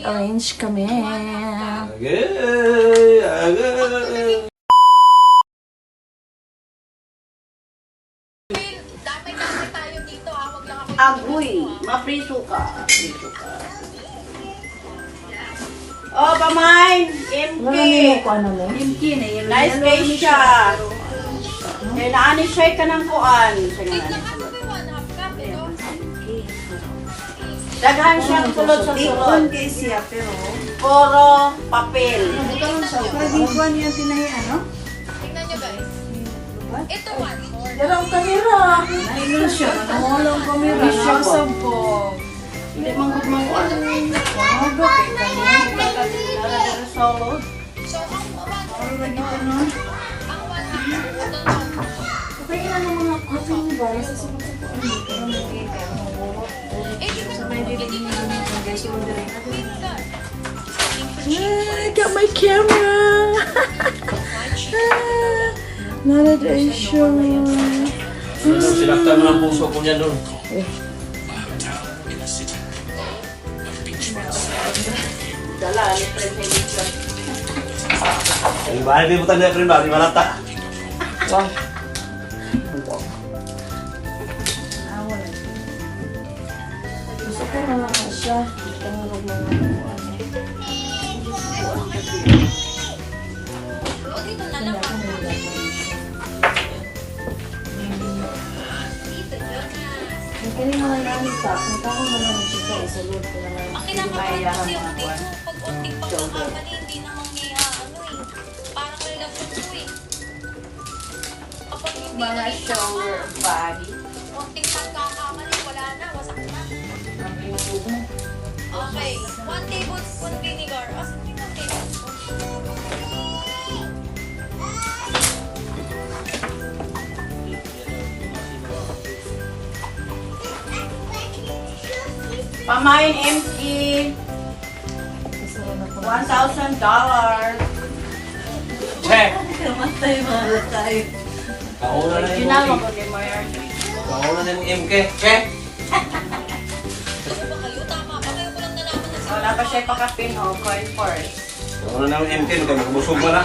nag-arrange kami. Damay-damay tayo dito ha, wag lang ako. Agoy, mapriso ka. Priso ka. Oh, pamain! MK! Ano na? Nice face siya. Eh, naani siya ka ng kuan. Wait lang, ano ba yung 1/2 cup ito? Daghan siyang sulod sa sulod. siya, pero... Puro papel. Nagiguan niya tinahian, no? Tingnan nyo guys. Ito 1/4. Pero ang kamera. Nahilan siya. Walang kamera. Nasaan po? Hindi manggod mo kuan. Solo. So, ang 1/4 ito, Ano? ang 1/2 ito no. Kaya na ng mga coffee ni Bar sa sunod sa po. Eh, di ba hindi mo I got my camera. Validation. Sinaktan mo ng puso ko niya doon. Dala, ni presentation. Ang bahay din mo tayo na prima, di malata. Wow. Gusto ko na siya. Ito nga mga O, dito na lang. Dito, Jonas. Kaya nga namin pa. Punta ko na lang siya sa isulod ko naman. Ang kinakabahan kasi yung dito, pag unting pagkakamali, hindi namang ano eh. Parang lalagyan ko eh. Kapag hindi Mga naging shoulder, body. unting pagkakamali, wala na, wasak na. Okay, 1 tablespoon vinegar. Asan yung 1 tablespoon? Pamain MK. $1,000. Check! Kamatay mga tayo. Kauna na yung Original mo MK. ko ni Mayor. Kauna na yung MK. Check! Ano ba kayo? Tama ba? Kayo ko lang nalaman na Wala pa siya pakapin o coin first. Kauna na yung MK. Magkabusog mo na.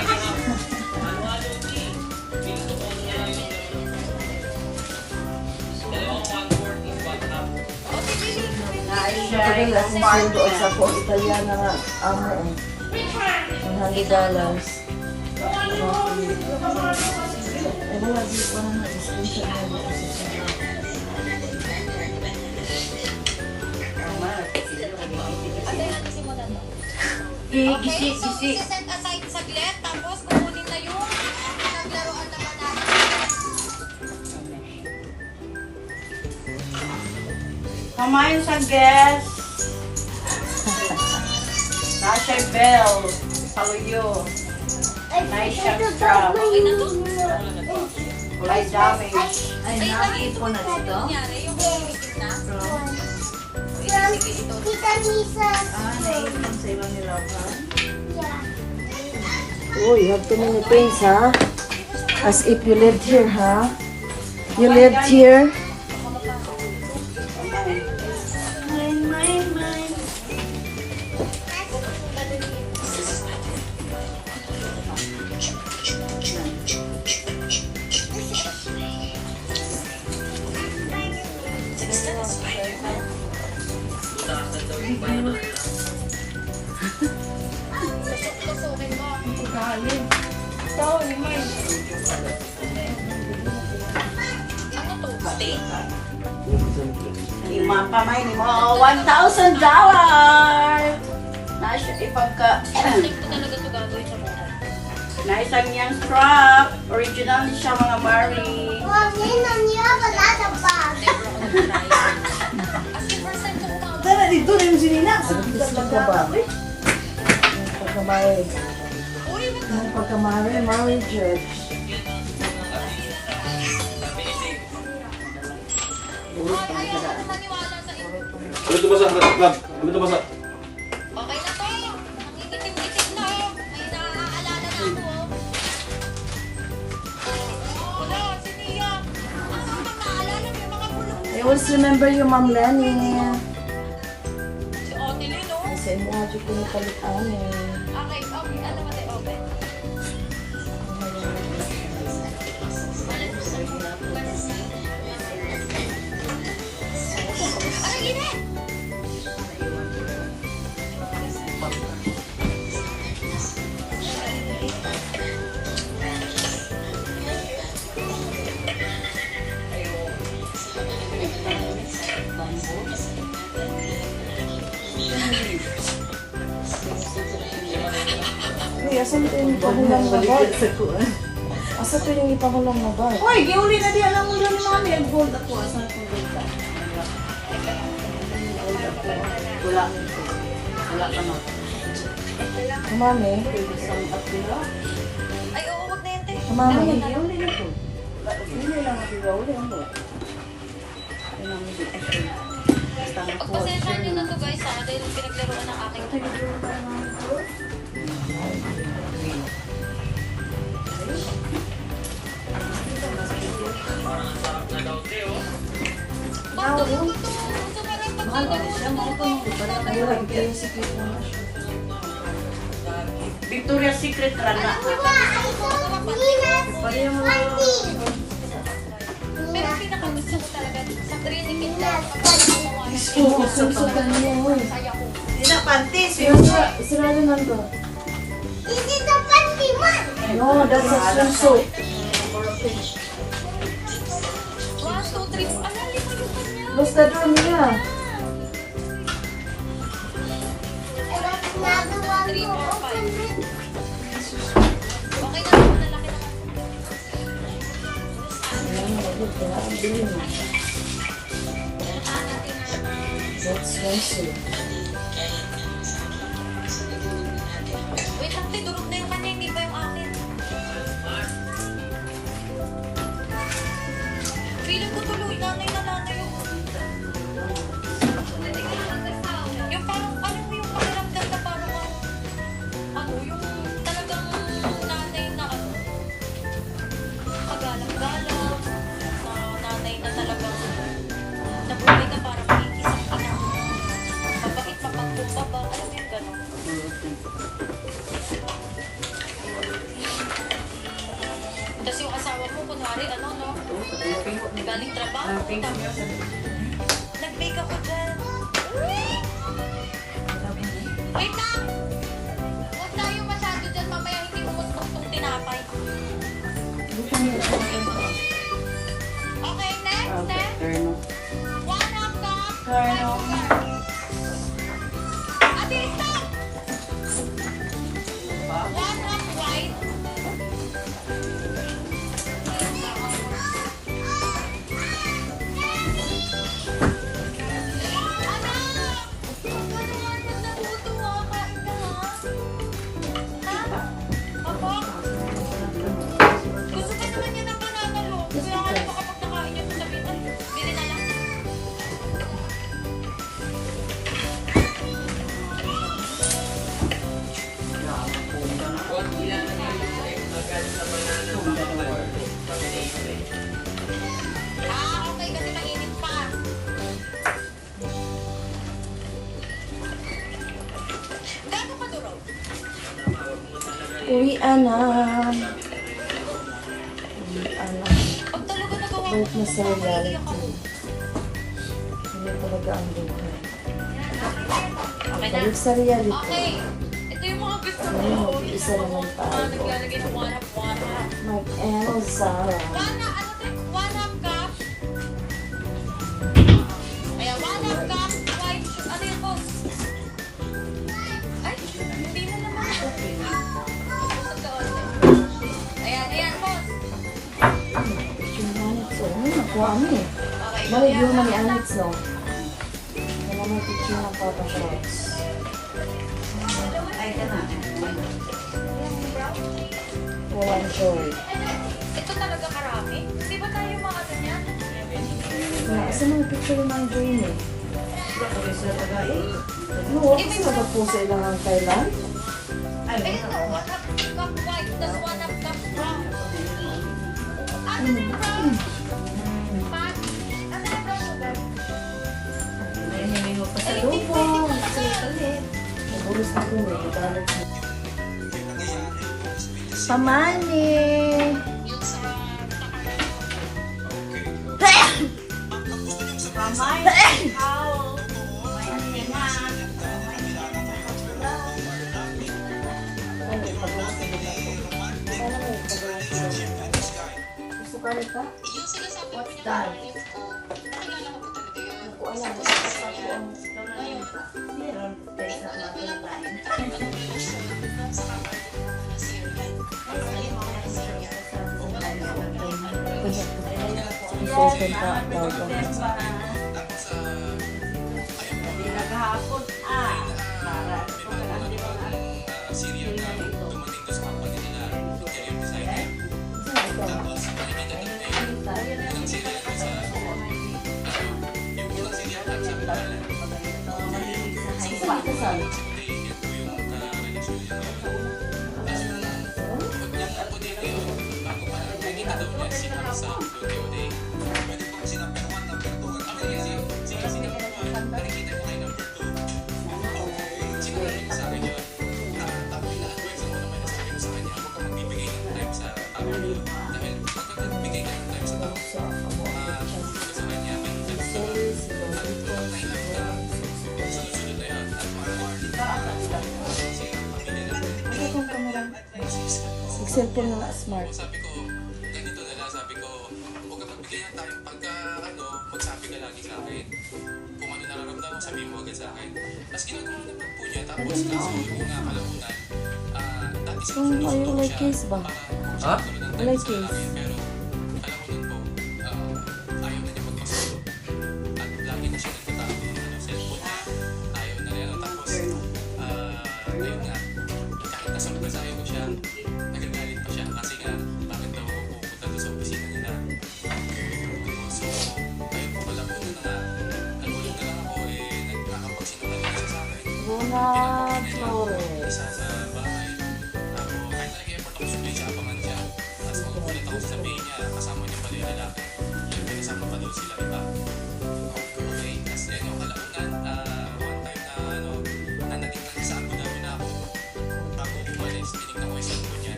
Pagkala sa sundo sa po Italiana nga amo eh. $100. Eh, wala di ko na na-discount na dito sa sundo. Ate, ano si mo na to? Gisi, So, gisi. set aside saglit, tapos kukunin na yung naglaruan naman natin. Pamain sa guest. Nasha Bell. Saluyo. Nice shot strap. Okay na to? Kulay damage. Ay, Ay, nakaipo na Ano dito. nangyari? Yung isikip na? Isikip ito. Ah, naipon sa ibang nilaban. Oh, you have too many things, ha? As if you lived here, ha? You lived here? Tusok-tusokin mo. Ano to? Steak? Lima pamain mo. $1,000. Nasha ipagka. Steak ko talaga to gagawin sa buhay. Naisang niyang strap. Original siya mga Mari. As in, first time ko kumakain. Tara, dito na yung sinina. Talaga ba? Pagkamari. Uy, wag ka. Pagkamari, marriage. Ayaw ko maniwala sa iyo. Ano ito ba sa club? Ano ito ba sa... Okay na to. Nangigitim-gitim na oh. May naaalala na ako oh. Wala, si Nia. Ang mga naalala, may mga bulong. I always remember you, Ma'am Lenny. Si Otilin oh. Si Sa inyo nga dyan pinipalit amin. Okay, okay. Ano ba tayo? Okay. Ano gina? Uy, asan ito yung ipahulang na bag? Asan ito yung ipahulang na bag? Hoy, giuli na di alam mo lang ni mami. Nag-gold ako. Asan akong gold ka? Wala. Wala ka na. Mami? Ay, oo, wag na yan, te. Mami? Giuli na to. Giuli lang ako giuli. Ano? Ano ang hindi ko siya. Basta ang Pagpasensyahan nyo na to guys ha, dahil pinaglaruan ng aking Bato yung ito. Sumarang pagkakagawa. Victoria's Secret rana. Pero pinakagusto ko talaga sa training lang. Susukan niya, uy. Kaya ko. Hindi na panties. Israeli nando. No, that's a swimsuit. 1, 2, 3. Ala, lima yung kanya. Basta doon niya. 3, 4, 5. Okay na naman, lalaki naman. That's swimsuit. Wait lang, te, durog na yung kanya, hindi ba yung akin? Feeling ko tuloy, nanay na nanay yung... Yung parang, alam mo yung pakiramdam na parang ano, yung talagang nanay na ano, pagalang-galang, na nanay na talagang nabuhay ka parang makikisang ina. Mabait pa pagkumbaba, alam mo yung gano'n. Tapos yung asawa mo, kunwari, ano, no? Galing trabaho, tapos nag-bake ako dyan. Wait lang! Huwag tayo masyado dyan, mamaya hindi umustok tong tinapay. Okay, next. 1 half cup. white sugar. Ate, stop! 1 half white. Okay, kasi mainit pa. Gaano ka duro? Uwian na. Uwian na. Pag talaga nagawa Balik na sa iiyak reality. ako. Hindi talaga ang buhay. Okay na. Balik sa reality. Okay. Ito yung mga gusto ko. Ayun, mag-isa naman tayo. Naglalagay ng 1 half. Mag-Elsa. 1 half cup. Ayan, 1 half cup white sugar. Ano yun, boss? Ay, hindi na naman. Ayan, boss. Picture na Anits. Oh, nakuha mo eh. Okay, Balik yan. yung mani Anits, no? Wala may picture ng Papa Shots. Ay, ka na. Walang joy. Ito talaga karami. Di ba tayo mga ganyan? Asa mga picture ng joy mo? No, kasi na ba po sa ilang Thailand? Ito, 1 half cup white, tas 1 half cup brown. Ano yung brown? Pat? Ano yung brown sugar? Ay, hindi mo pa sa Ay, lupo. hindi pwede pala. Puros na kung may dollar. Pamani! Mamay, ikaw. May antina. Gusto ka rin ka? Yung sinasabi What's ko that? pinapalip ko, nakilala ko ba talaga yun? Ako alam mo, ako ang meron tayo sa mga pinakain. Sa kapatid ko na serial. Ayun ko na serial. Open ka daw ba? Hindi naghahapon. Para. Di ba nga? Syria na dumating doon sa company nila, interior designer. Tapos, nakikita doon yung Syria doon sa yung unang Syria na sabi nila. Saan kasal? Yan po yung relasyon niya. Pag niya po din kayo, bago pa nakikita daw niya sila sa Luteo Day. Pwede po kasi number 1, number 2. Ako kasi, sige number 1, nakikita ko kayo number 2. Siguro yung sa akin yun. Tapos ina-advise mo naman na sabi ko sa kanya, huwag ka magbibigay ng time sa tao yun. Dahil pagka nagbigay ka ng time sa tao, gusto sa kanya, may susunod na yun. At kasi pamilya na. Ano kang kamera? Mag-cellphone na nga smart. Sabi ko, ganito na lang, sabi ko, huwag ka magbigay ng time pagka magsabi ka lagi sa akin. Kung ano nararamdaman mo, sabihin mo agad sa akin. Tapos ginagawa naman po niya, tapos kaso yung nga kalaunan, dati siya Kung ayaw like case ba? Ha? Like case. Pero kalaunan po, ayaw na niya magpasolo. At lagi na siya nagtatago ng cellphone niya. Ayaw na rin. Tapos, ayun nga, kahit nasurpresahin ko siya, nagagalit pa siya kasi nga, bakit daw ako pupunta doon sa opisina nila. So, ayun po pala po na nga, nagulat na lang ako nagkakapagsinungaling siya sa akin. Rona Flores. Isa sa bahay. Ako, kahit nag-effort ako sundin siya, abangan siya. Tapos magugulat ako sa sabihin niya, kasama niya pala yung lalaki. Yung pinasama pa daw sila iba. Okay, tapos yan yung kalaunan. One time na naging sa Abu Dhabi na ako. Bago umalis, tinignan ko yung cellphone niya.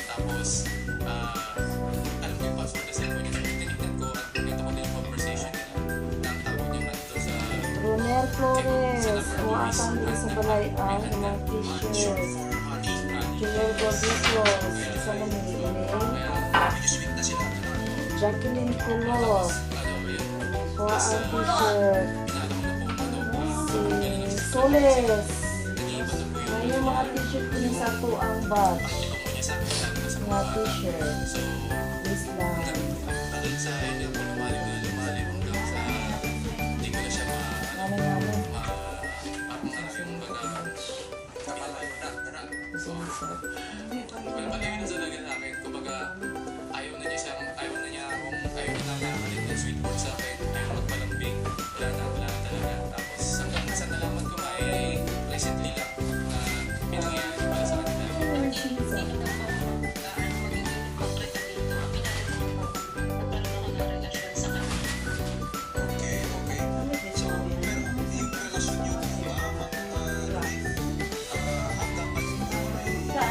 Tapos, alam ko yung password na cellphone niya. Tinignan ko at nakita ko din yung conversation nila. Ang tawag niya nandito sa Roner Flores. Kuhaan din sa balay ang ilang t-shirt. Junior Gordillos. Isa na nililin. sweet na sila. Jacqueline Color. Kuhaan t-shirt. Si Soles. Ngayon yung mga t-shirt ko niya sa tuang bag. Mga t-shirt. This lang. Hanggang sa hindi ako lumalim hanggang sa hindi ko na siya Ano namin? mapangarap yung baga kapalayo na. So, malayo na talaga sa akin. Kumbaga, ayaw na niya ayaw niya nakakalit ng sweet word sa akin. Ayaw magpalambing. Wala na talaga. Tapos hanggang sa nalaman ko recently lang na pinangyayari pala sa kanila.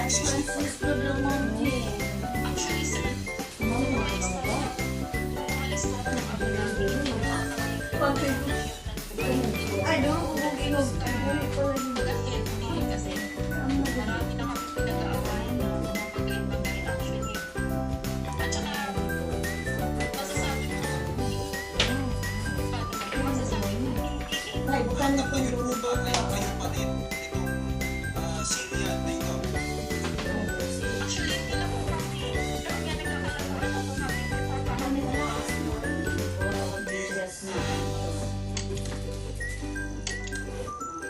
San Francisco del Monte. Actually, sir, Ay, doon ko kung inog. bakit? Kasi marami na kami pinag-aawayan na mag-iba-iba actually. At saka, masasabi ko, masasabi ko, Ay, bukan na kung luto na. actually, wala po kami. Pero nga nagkakalaman po kami before pa kami umalis.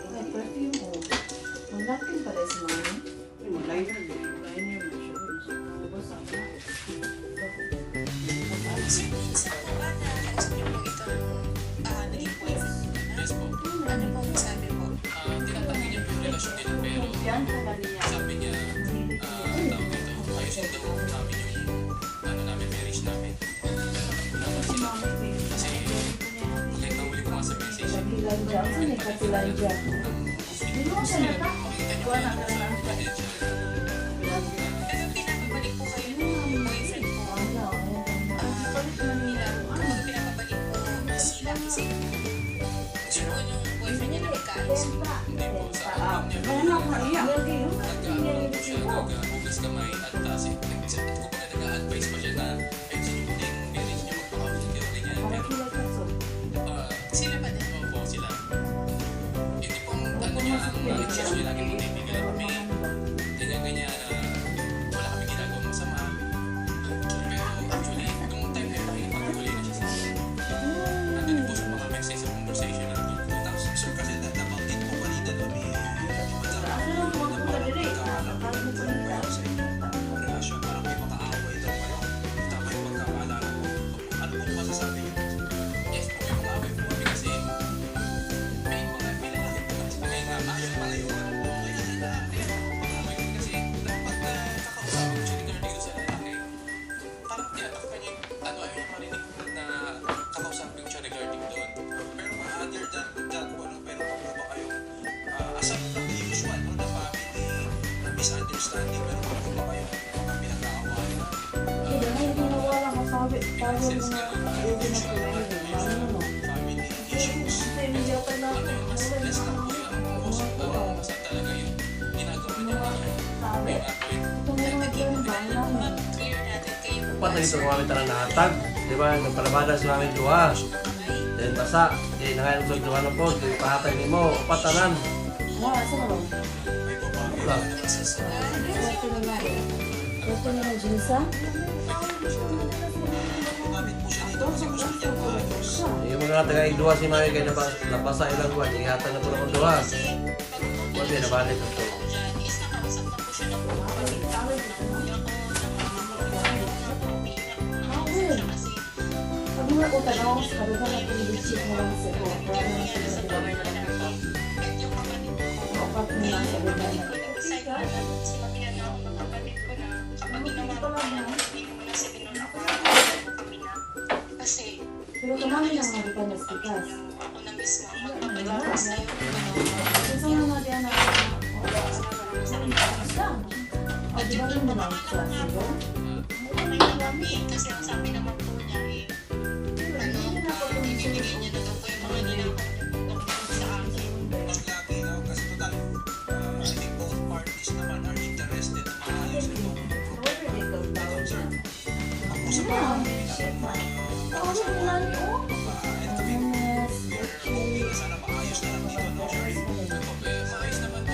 Ay, perfume mo. Malapin pala si mami. Sir, minsan po ba na kausap niyo po ito naging boyfriend? Yes po. Ano po ang sabi mo? Tinatanggi niya po yung relasyon nila pero Yan sa kanya. sabi niya, tawag dito, ayusin daw namin yung namin, marriage namin. Naman sila. Kasi, kahit nahuli ko nga sa message, Kapilan dyan. Saan yung kapilan dyan? ang gusto niya Kuha na ka lang. Pero pinapabalik po kayo ng boyfriend ko. Pinapabalik po sila kasi siguro yung boyfriend niya na nagkaalis. Hindi po sa Ano ako naiyak? nag-ano siya, nag-hugas kamay at kumbaga nag-a-advise pa siya na ay sinunting marriage niya magpaka-video ganyan. Pero Sila pa din. opo sila. Hindi po ang ano niya, ang excuse niya lagi mong ibigan kami. Ganyan-ganyan wala kami ginagawa masama. Pero actually, nung time na yun, nakikipagtuloy na siya sa akin. Nandun po sa mga message sa conversation natin. Tapos, sir, kasi nabanggit po kanina doon Ano lang mo ko na dire? Akala mo pa nila. relasyon, parang may makaaway daw kayo. Tama yung pagkakaalala ko. Ano pong masasabi niyo? Yes, po may makaaway po kami kasi may lalaki po kasi may nga ayaw pala yun. Okay na nila. Makaaway kami kasi pag nakakausapin ko siya ni Gardy doon sa lalaki, parang tinatakpan niya ano ayaw niya marinig na kakausapin ko siya regarding doon. Pero other than that po, pero po ba kayong aside from the usual, no, na family, na misunderstanding, pero po ba kayong mga pinag-aawayan? Hindi na hindi nawala ko sabi. Tayo Since mga gano'n, hindi na usual kumain. Ano? family issues. Hindi ako na Ano yun, mas less na po yun ang most basta talaga yung ginagawa niya ngayon. sabi. May apoy. Ito nga yung ganda namin. Clear natin kayo. Upat na ito kung kami tanang nahatag. Di ba? Nung palabada sa aming duha. Then basa. Di nangayon sa duha na po. Di pahatag ni mo. Upat tanan. Wala, sa mga. Wala. Ito na nga. Ito na nga, Jinsa. Gumamit po siya dito kasi gusto niya maayos. Yung mga tagay duha si mami kaya nabasa ilang buwan. Ingatan na po ng duha. Wala nabalik ito. Is nakausap na po siya ng mga kapatid. Kasi Pag mga utang sa karuga na pinibisip mo lang sa ko. Kaya na sila sila. yung kapatid ko. Kapat mo lang sa karuga na. Nag-decide na sila pinagawa ng kapatid ko na kapag ginawa ko na yan, hindi ko na sinunod ako kami na. Kasi Pero kumami lang mga bikas-bikas. ako na mismo ang magpapalala sa'yo. Kasi sa mga diyan na o, di ba rin mo lang siya? Sige? Okay na kami kasi ang sabi naman po niya ibibigay niya na daw po yung mga ninakaw sa akin. Mas lagi daw kasi total, I think both parties naman are interested na maayos itong problem, sir. Ang usap na Tawagin mo lang ito. and kami, hoping na sana maayos na lang dito, no, sir? Maayos naman po.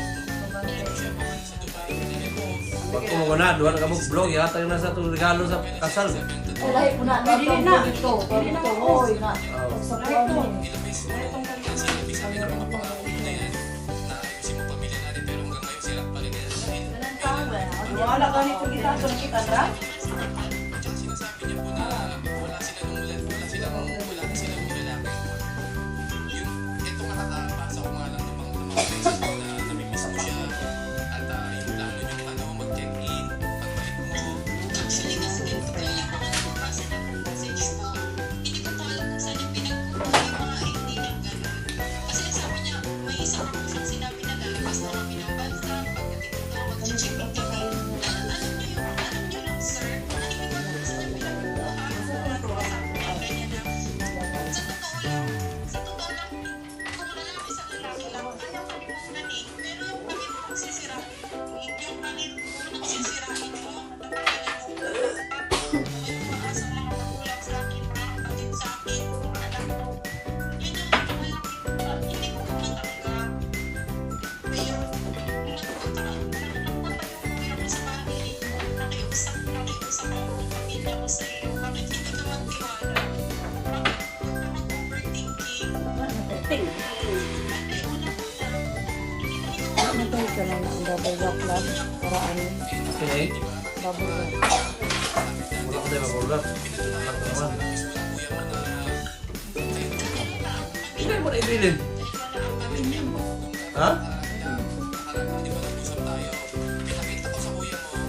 Siya pa man sa Dubai, hindi po. Pag kumuha na, duha na kamog vlog. Ihatag na sa itong regalo sa kasal. Wala po na. Dili na. Ito. Ito. Oy, na. Sa kuwan Ilang beses mo sinabi sa akin ng mga pangako na yan na ayusin mo pamilya natin pero hanggang ngayon sila pa rin yan dahil Wala ka nito kita. Ito na kita ra. tsaka sinasabi niya po na wala na silang lalaki. Yung ito nga nakabasa ko nga lang ng mga beses ko na namimiss mo siya at yung plano niyo mag-check-in, pagbalik mo. Actually kasi ganito kaya ako nagbabasa ng message mo. Hindi ko pa alam kung saan yung pinagkukuha yung mga ID ng gano'n. Kasi sabi niya, may isa pa po siyang sinabi na lalabas na kami ng bansa. Pagdating ko daw, mag-check-in kami. Alam niyo lang, sir, hindi ko alam kung saan yung pinagkukuha. Sabi niya ganyan na, sa totoo lang, kung lalaki sa lalaki lang, ayaw ko ni mong nanig. Pero yung bakit mo magsisirain mo, yung bakit mo nagsisirain mo, may umaasa mga magulang sa akin, mga kapatid sa akin, anak ko. Yun yung malaking hindi ko matanggap. Kaya, nagpunta ako sa family ko, nakiusap ako ng pamilya ko sa iyo. Bakit hindi ka magtiwala? Bakit huwag ka mag-overthinking? Ay, una-una, hindi na ikaw Matay ka lang ang double rock lang. Para ano? Okay. Double rock. Wala ko tayo magulat. Lahat naman. Hindi mo na ibilin. Ha? Di ba nag-usap tayo? Pinakita ko sa kuya mo na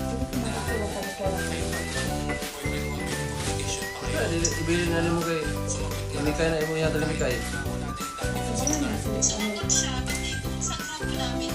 boyfriend mo, may communication pa kayo. Kaya ibilin na rin mo kay Mikay na imo ihatag ni Mikay. Sumunod siya, kasi kung sa grupo namin,